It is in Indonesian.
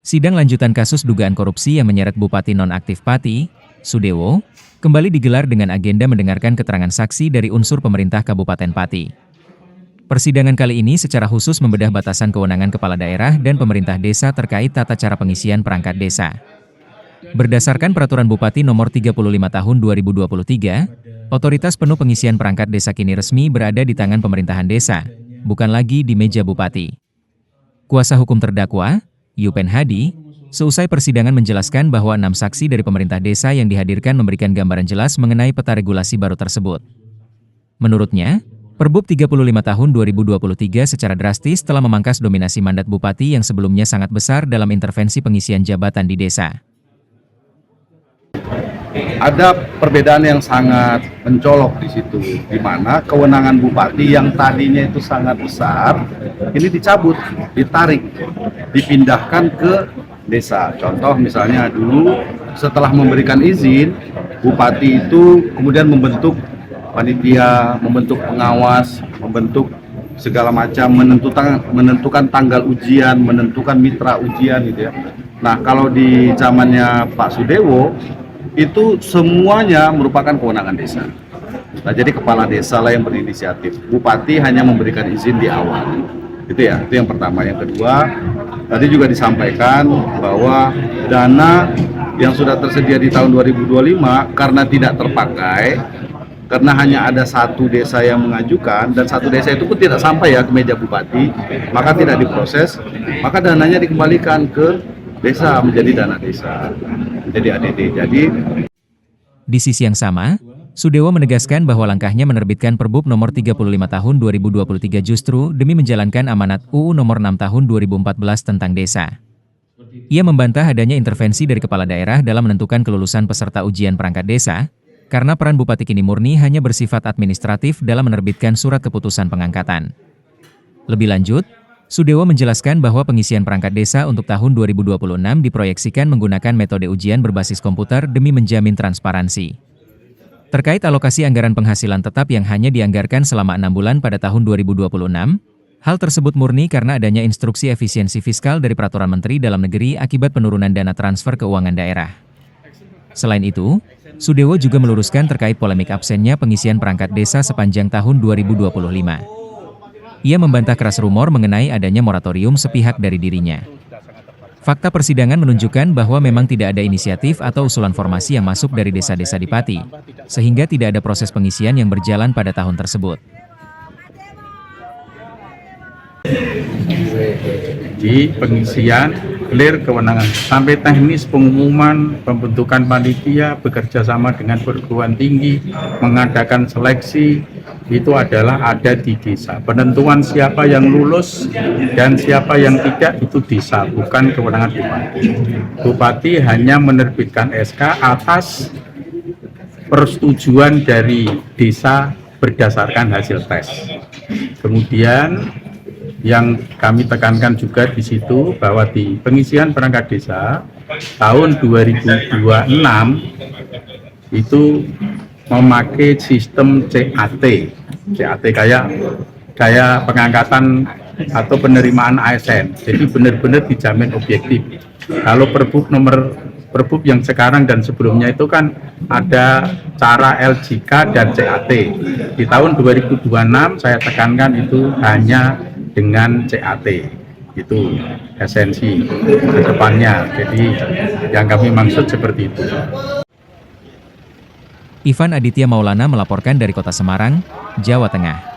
Sidang lanjutan kasus dugaan korupsi yang menyeret Bupati Nonaktif Pati, Sudewo, kembali digelar dengan agenda mendengarkan keterangan saksi dari unsur pemerintah Kabupaten Pati. Persidangan kali ini secara khusus membedah batasan kewenangan kepala daerah dan pemerintah desa terkait tata cara pengisian perangkat desa. Berdasarkan Peraturan Bupati Nomor 35 Tahun 2023, otoritas penuh pengisian perangkat desa kini resmi berada di tangan pemerintahan desa, bukan lagi di meja Bupati. Kuasa hukum terdakwa, Yupen Hadi, seusai persidangan menjelaskan bahwa 6 saksi dari pemerintah desa yang dihadirkan memberikan gambaran jelas mengenai peta regulasi baru tersebut. Menurutnya, Perbup 35 Tahun 2023 secara drastis telah memangkas dominasi mandat Bupati yang sebelumnya sangat besar dalam intervensi pengisian jabatan di desa. Ada perbedaan yang sangat mencolok di situ, di mana kewenangan Bupati yang tadinya itu sangat besar, ini dicabut, ditarik, dipindahkan ke desa. Contoh misalnya dulu setelah memberikan izin, Bupati itu kemudian membentuk panitia, membentuk pengawas, membentuk segala macam, menentukan tanggal ujian, menentukan mitra ujian gitu ya. Nah, kalau di zamannya Pak Sudewo, itu semuanya merupakan kewenangan desa. Nah, jadi kepala desa lah yang berinisiatif. Bupati hanya memberikan izin di awal. Itu ya, itu yang pertama. Yang kedua, tadi juga disampaikan bahwa dana yang sudah tersedia di tahun 2025 karena tidak terpakai, karena hanya ada satu desa yang mengajukan dan satu desa itu pun tidak sampai ya ke meja Bupati, maka tidak diproses, maka dananya dikembalikan ke desa menjadi dana desa, menjadi ADD. Di sisi yang sama, Sudewo menegaskan bahwa langkahnya menerbitkan Perbup Nomor 35 Tahun 2023 justru demi menjalankan amanat UU Nomor 6 Tahun 2014 tentang desa. Ia membantah adanya intervensi dari kepala daerah dalam menentukan kelulusan peserta ujian perangkat desa, karena peran Bupati kini murni hanya bersifat administratif dalam menerbitkan surat keputusan pengangkatan. Lebih lanjut, Sudewo menjelaskan bahwa pengisian perangkat desa untuk tahun 2026 diproyeksikan menggunakan metode ujian berbasis komputer demi menjamin transparansi. Terkait alokasi anggaran penghasilan tetap yang hanya dianggarkan selama 6 bulan pada tahun 2026, hal tersebut murni karena adanya instruksi efisiensi fiskal dari Peraturan Menteri Dalam Negeri akibat penurunan dana transfer keuangan daerah. Selain itu, Sudewo juga meluruskan terkait polemik absennya pengisian perangkat desa sepanjang tahun 2025. Ia membantah keras rumor mengenai adanya moratorium sepihak dari dirinya. Fakta persidangan menunjukkan bahwa memang tidak ada inisiatif atau usulan formasi yang masuk dari desa-desa di Pati, sehingga tidak ada proses pengisian yang berjalan pada tahun tersebut. Di pengisian clear kewenangan sampai teknis pengumuman pembentukan panitia bekerja sama dengan perguruan tinggi mengadakan seleksi itu adalah ada di desa. Penentuan siapa yang lulus dan siapa yang tidak itu desa, bukan kewenangan Bupati. Bupati hanya menerbitkan SK atas persetujuan dari desa berdasarkan hasil tes. Kemudian yang kami tekankan juga di situ bahwa di pengisian perangkat desa tahun 2026 itu memakai sistem CAT kayak pengangkatan atau penerimaan ASN. Jadi benar-benar dijamin objektif. Kalau Perbup yang sekarang dan sebelumnya itu kan ada cara LJK dan CAT. Di tahun 2026 saya tekankan itu hanya dengan CAT, itu esensi ke depannya. Jadi yang kami maksud seperti itu. Ivan Aditya Maulana melaporkan dari Kota Semarang, Jawa Tengah.